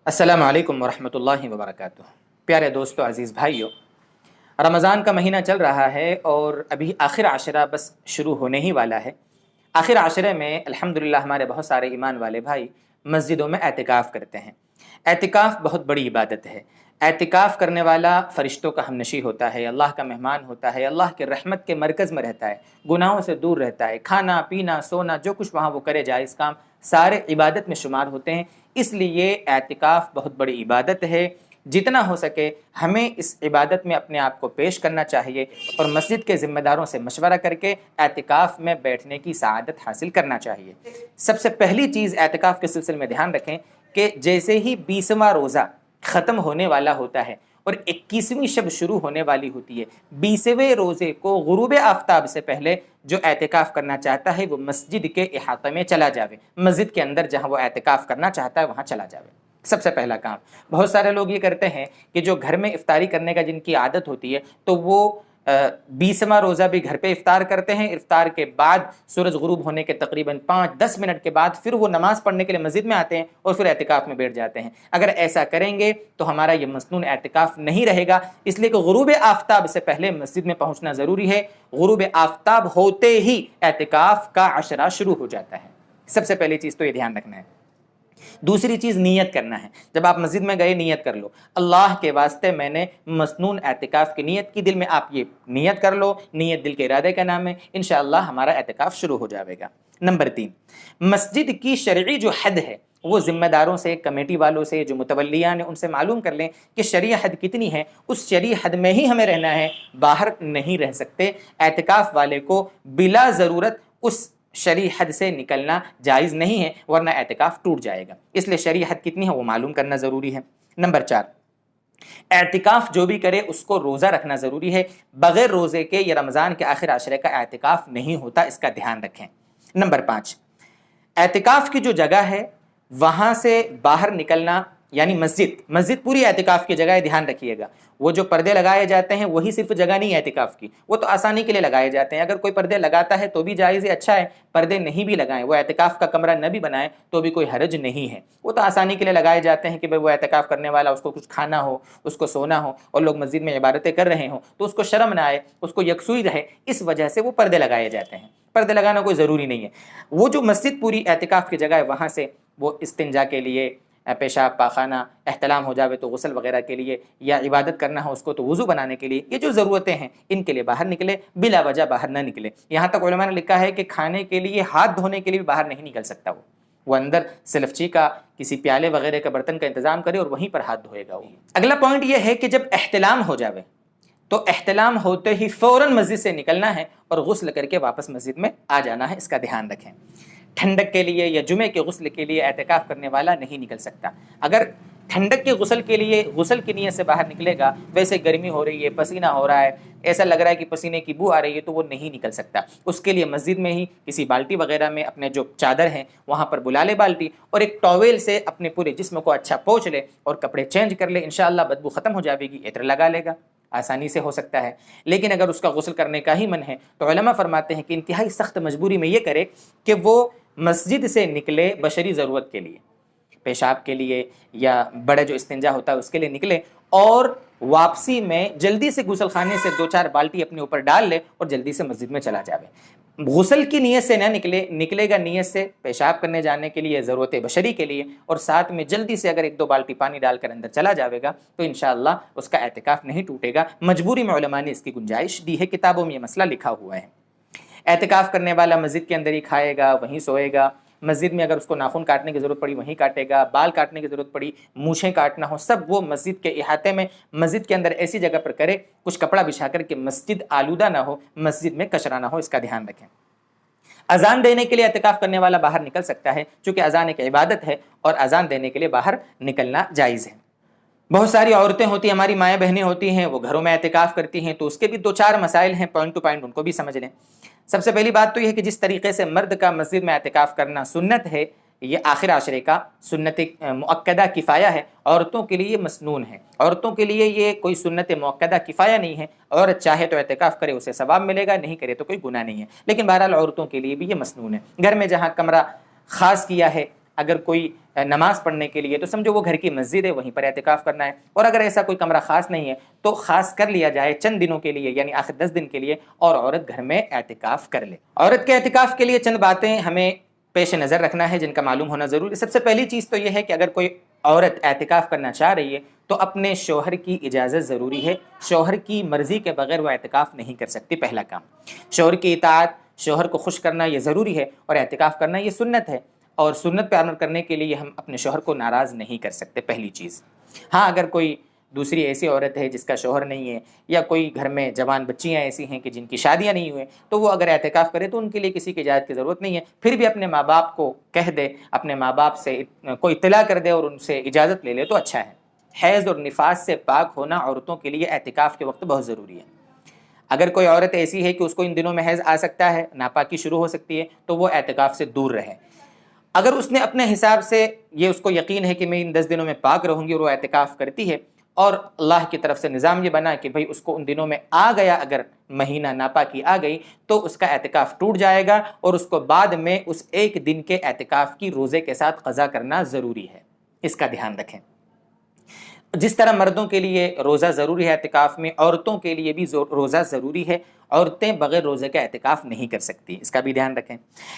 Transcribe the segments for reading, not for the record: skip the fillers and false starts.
السلام علیکم ورحمۃ اللہ وبرکاتہ۔ پیارے دوستو، عزیز بھائیو، رمضان کا مہینہ چل رہا ہے اور ابھی آخر عشرہ بس شروع ہونے ہی والا ہے۔ آخر عشرے میں الحمدللہ ہمارے بہت سارے ایمان والے بھائی مسجدوں میں اعتکاف کرتے ہیں۔ اعتکاف بہت بڑی عبادت ہے۔ اعتکاف کرنے والا فرشتوں کا ہمنشیں ہوتا ہے، اللہ کا مہمان ہوتا ہے، اللہ کے رحمت کے مرکز میں رہتا ہے، گناہوں سے دور رہتا ہے، کھانا پینا سونا جو کچھ وہاں وہ کرے جائز کام سارے عبادت میں شمار ہوتے ہیں۔ اس لیے اعتکاف بہت بڑی عبادت ہے۔ جتنا ہو سکے ہمیں اس عبادت میں اپنے آپ کو پیش کرنا چاہیے اور مسجد کے ذمہ داروں سے مشورہ کر کے اعتکاف میں بیٹھنے کی سعادت حاصل کرنا چاہیے۔ سب سے پہلی چیز اعتکاف کے سلسلے میں دھیان رکھیں کہ جیسے ہی 20واں روزہ ختم ہونے والا ہوتا ہے اور 21ویں شب شروع ہونے والی ہوتی ہے، 20ویں روزے کو غروب آفتاب سے پہلے جو اعتکاف کرنا چاہتا ہے وہ مسجد کے احاطے میں چلا جاوے، مسجد کے اندر جہاں وہ اعتکاف کرنا چاہتا ہے وہاں چلا جاوے۔ سب سے پہلا کام۔ بہت سارے لوگ یہ کرتے ہیں کہ جو گھر میں افطاری کرنے کا جن کی عادت ہوتی ہے تو وہ 20واں روزہ بھی گھر پہ افطار کرتے ہیں، افطار کے بعد سورج غروب ہونے کے تقریباً 5-10 منٹ کے بعد پھر وہ نماز پڑھنے کے لیے مسجد میں آتے ہیں اور پھر اعتکاف میں بیٹھ جاتے ہیں۔ اگر ایسا کریں گے تو ہمارا یہ مسنون اعتکاف نہیں رہے گا، اس لیے کہ غروب آفتاب سے پہلے مسجد میں پہنچنا ضروری ہے۔ غروب آفتاب ہوتے ہی اعتکاف کا عشرہ شروع ہو جاتا ہے۔ سب سے پہلی چیز تو یہ دھیان رکھنا ہے۔ دوسری چیز نیت کرنا ہے۔ جب آپ مسجد میں گئے نیت کر لو، اللہ کے واسطے میں نے مسنون اعتکاف کی نیت کی، دل میں آپ یہ نیت کر لو، نیت دل کے ارادے کا نام ہے، انشاءاللہ ہمارا اعتکاف شروع ہو جاوے گا۔ نمبر 3، مسجد کی شرعی جو حد ہے وہ ذمہ داروں سے، کمیٹی والوں سے، جو متولیان ہیں ان سے معلوم کر لیں کہ شرعی حد کتنی ہے، اس شرعی حد میں ہی ہمیں رہنا ہے، باہر نہیں رہ سکتے۔ اعتکاف والے کو بلا ضرورت اس شرعی حد سے نکلنا جائز نہیں ہے، ورنہ اعتکاف ٹوٹ جائے گا، اس لیے شرعی حد کتنی ہے وہ معلوم کرنا ضروری ہے۔ نمبر 4، اعتکاف جو بھی کرے اس کو روزہ رکھنا ضروری ہے، بغیر روزے کے یہ رمضان کے آخر عشرے کا اعتکاف نہیں ہوتا، اس کا دھیان رکھیں۔ نمبر 5، اعتکاف کی جو جگہ ہے وہاں سے باہر نکلنا، یعنی مسجد پوری اعتکاف کی جگہ ہے، دھیان رکھیے گا۔ وہ جو پردے لگائے جاتے ہیں وہی صرف جگہ نہیں ہے اعتکاف کی، وہ تو آسانی کے لیے لگائے جاتے ہیں، اگر کوئی پردے لگاتا ہے تو بھی جائز ہے، اچھا ہے، پردے نہیں بھی لگائیں، وہ اعتکاف کا کمرہ نہ بھی بنائیں تو بھی کوئی حرج نہیں ہے، وہ تو آسانی کے لیے لگائے جاتے ہیں کہ بھئی وہ اعتکاف کرنے والا اس کو کچھ کھانا ہو، اس کو سونا ہو، اور لوگ مسجد میں عبادتیں کر رہے ہوں تو اس کو شرم نہ آئے، اس کو یکسوئی رہے، اس وجہ سے وہ پردے لگائے جاتے ہیں۔ پردے لگانا کوئی ضروری نہیں ہے۔ وہ جو مسجد پوری اعتکاف کی جگہ ہے وہاں سے وہ استنجا کے لیے، پیشاب پاخانہ، احتلام ہو جاوے تو غسل وغیرہ کے لیے، یا عبادت کرنا ہو اس کو تو وضو بنانے کے لیے، یہ جو ضرورتیں ہیں ان کے لیے باہر نکلے، بلا وجہ باہر نہ نکلے۔ یہاں تک علماء نے لکھا ہے کہ کھانے کے لیے، ہاتھ دھونے کے لیے بھی باہر نہیں نکل سکتا، وہ اندر سلفچی کا کسی پیالے وغیرہ کا برتن کا انتظام کرے اور وہیں پر ہاتھ دھوئے گا۔ وہ اگلا پوائنٹ یہ ہے کہ جب احتلام ہو جاوے تو احتلام ہوتے ہی فوراً مسجد سے نکلنا ہے اور غسل کر کے واپس مسجد میں آ جانا ہے، اس کا دھیان رکھیں۔ ٹھنڈک کے لیے یا جمعے کے غسل کے لیے اعتکاف کرنے والا نہیں نکل سکتا۔ اگر ٹھنڈک کے غسل کے لیے غسل کی نیت سے باہر نکلے گا، ویسے گرمی ہو رہی ہے، پسینہ ہو رہا ہے، ایسا لگ رہا ہے کہ پسینے کی بو آ رہی ہے، تو وہ نہیں نکل سکتا۔ اس کے لیے مسجد میں ہی کسی بالٹی وغیرہ میں اپنے جو چادر ہیں وہاں پر بلا لے بالٹی، اور ایک ٹاویل سے اپنے پورے جسم کو اچھا پوچھ لے اور کپڑے چینج کر لے، انشاءاللہ بدبو ختم ہو جاوے گی، عطر لگا لے گا، آسانی سے ہو سکتا ہے۔ لیکن اگر اس کا غسل کرنے کا ہی من ہے تو علماء فرماتے ہیں کہ انتہائی سخت مجبوری میں یہ کرے کہ وہ مسجد سے نکلے بشری ضرورت کے لیے، پیشاب کے لیے یا بڑے جو استنجا ہوتا ہے اس کے لیے نکلے، اور واپسی میں جلدی سے غسل خانے سے 2-4 بالٹی اپنے اوپر ڈال لے اور جلدی سے مسجد میں چلا جاوے۔ غسل کی نیت سے نہ نکلے گا نیت سے پیشاب کرنے جانے کے لیے، ضرورت بشری کے لیے، اور ساتھ میں جلدی سے اگر 1-2 بالٹی پانی ڈال کر اندر چلا جاوے گا تو انشاءاللہ اس کا اعتکاف نہیں ٹوٹے گا۔ مجبوری میں علماء نے اس کی گنجائش دی ہے، کتابوں میں یہ مسئلہ لکھا ہوا ہے۔ اعتکاف کرنے والا مسجد کے اندر ہی کھائے گا، وہیں سوئے گا، مسجد میں اگر اس کو ناخن کاٹنے کی ضرورت پڑی وہیں کاٹے گا، بال کاٹنے کی ضرورت پڑی، مونچھیں کاٹنا ہو، سب وہ مسجد کے احاطے میں، مسجد کے اندر ایسی جگہ پر کرے کچھ کپڑا بچھا کر کہ مسجد آلودہ نہ ہو، مسجد میں کچرا نہ ہو، اس کا دھیان رکھیں۔ اذان دینے کے لیے اعتکاف کرنے والا باہر نکل سکتا ہے، چونکہ اذان ایک عبادت ہے اور اذان دینے کے لیے باہر نکلنا جائز ہے۔ بہت ساری عورتیں ہوتی ہیں، ہماری مائیں بہنیں ہوتی ہیں، وہ گھروں میں اعتکاف کرتی ہیں، تو اس کے بھی 2-4 مسائل ہیں، پوائنٹ ٹو پوائنٹ ان کو بھی سمجھ لیں۔ سب سے پہلی بات تو یہ ہے کہ جس طریقے سے مرد کا مسجد میں اعتکاف کرنا سنت ہے، یہ آخر عشرے کا سنت مؤکدہ کفایہ ہے، عورتوں کے لیے مسنون ہے، عورتوں کے لیے یہ کوئی سنت مؤکدہ کفایہ نہیں ہے، عورت چاہے تو اعتکاف کرے اسے ثواب ملے گا، نہیں کرے تو کوئی گناہ نہیں ہے، لیکن بہرحال عورتوں کے لیے بھی یہ مسنون ہے۔ گھر میں جہاں کمرہ خاص کیا ہے اگر کوئی نماز پڑھنے کے لیے تو سمجھو وہ گھر کی مسجد ہے، وہیں پر اعتکاف کرنا ہے، اور اگر ایسا کوئی کمرہ خاص نہیں ہے تو خاص کر لیا جائے چند دنوں کے لیے، یعنی آخر 10 دن کے لیے، اور عورت گھر میں اعتکاف کر لے۔ عورت کے اعتکاف کے لیے چند باتیں ہمیں پیش نظر رکھنا ہے جن کا معلوم ہونا ضروری ہے۔ سب سے پہلی چیز تو یہ ہے کہ اگر کوئی عورت اعتکاف کرنا چاہ رہی ہے تو اپنے شوہر کی اجازت ضروری ہے، شوہر کی مرضی کے بغیر وہ اعتکاف نہیں کر سکتی۔ پہلا کام، شوہر کی اطاعت، شوہر کو خوش کرنا یہ ضروری ہے، اور اعتکاف کرنا یہ سنت ہے، اور سنت پہ عمل کرنے کے لیے ہم اپنے شوہر کو ناراض نہیں کر سکتے، پہلی چیز۔ ہاں اگر کوئی دوسری ایسی عورت ہے جس کا شوہر نہیں ہے، یا کوئی گھر میں جوان بچیاں ایسی ہیں کہ جن کی شادیاں نہیں ہوئیں، تو وہ اگر اعتکاف کرے تو ان کے لیے کسی کی اجازت کی ضرورت نہیں ہے، پھر بھی اپنے ماں باپ کو کہہ دے، اپنے ماں باپ سے کوئی اطلاع کر دے اور ان سے اجازت لے لے تو اچھا ہے۔ حیض اور نفاس سے پاک ہونا عورتوں کے لیے اعتکاف کے وقت بہت ضروری ہے۔ اگر کوئی عورت ایسی ہے کہ اس کو ان دنوں میں حیض آ سکتا ہے، ناپاکی شروع ہو سکتی ہے، تو وہ اعتکاف سے دور رہے۔ اگر اس نے اپنے حساب سے یہ اس کو یقین ہے کہ میں ان 10 دنوں میں پاک رہوں گی اور وہ اعتکاف کرتی ہے، اور اللہ کی طرف سے نظام یہ بنا کہ بھئی اس کو ان دنوں میں آ گیا، اگر مہینہ ناپاکی آ گئی تو اس کا اعتکاف ٹوٹ جائے گا، اور اس کو بعد میں اس ایک دن کے اعتکاف کی روزے کے ساتھ قضا کرنا ضروری ہے۔ اس کا دھیان رکھیں۔ جس طرح مردوں کے لیے روزہ ضروری ہے اعتکاف میں، عورتوں کے لیے بھی روزہ ضروری ہے۔ عورتیں بغیر روزے کا اعتکاف نہیں کر سکتی، اس کا بھی دھیان رکھیں۔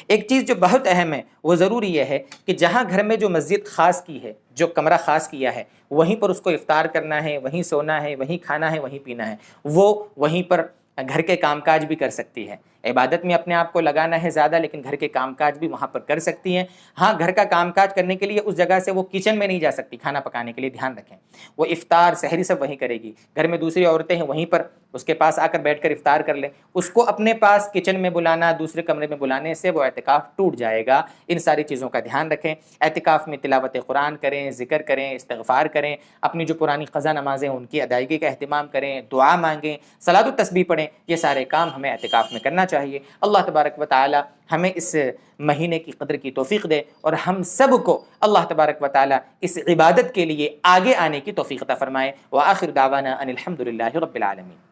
ایک چیز جو بہت اہم ہے وہ ضروری یہ ہے کہ جہاں گھر میں جو مسجد خاص کی ہے، جو کمرہ خاص کیا ہے، وہیں پر اس کو افطار کرنا ہے، وہیں سونا ہے، وہیں کھانا ہے، وہیں پینا ہے۔ وہ وہیں پر گھر کے کام کاج بھی کر سکتی ہے، عبادت میں اپنے آپ کو لگانا ہے زیادہ، لیکن گھر کے کام کاج بھی وہاں پر کر سکتی ہیں۔ ہاں گھر کا کام کاج کرنے کے لیے اس جگہ سے وہ کچن میں نہیں جا سکتی کھانا پکانے کے لیے، دھیان رکھیں۔ وہ افطار سحری سب وہیں کرے گی، گھر میں دوسری عورتیں ہیں وہیں پر اس کے پاس آ کر بیٹھ کر افطار کر لیں۔ اس کو اپنے پاس کچن میں بلانا، دوسرے کمرے میں بلانے سے وہ اعتکاف ٹوٹ جائے گا۔ ان ساری چیزوں کا دھیان رکھیں۔ اعتکاف میں تلاوت قرآن کریں، ذکر کریں، استغفار کریں، اپنی جو پرانی قضا نمازیں ان کی ادائیگی کا اہتمام کریں، دعا مانگیں، صلاۃ و تسبیح پڑھیں۔ یہ سارے کام ہمیں اعتکاف میں کرنا چاہیے۔ اللہ تبارک و تعالی ہمیں اس مہینے کی قدر کی توفیق دے، اور ہم سب کو اللہ تبارک و تعالی اس عبادت کے لیے آگے آنے کی توفیق عطا فرمائے۔ وآخر دعوانا ان الحمد للہ رب العالمین۔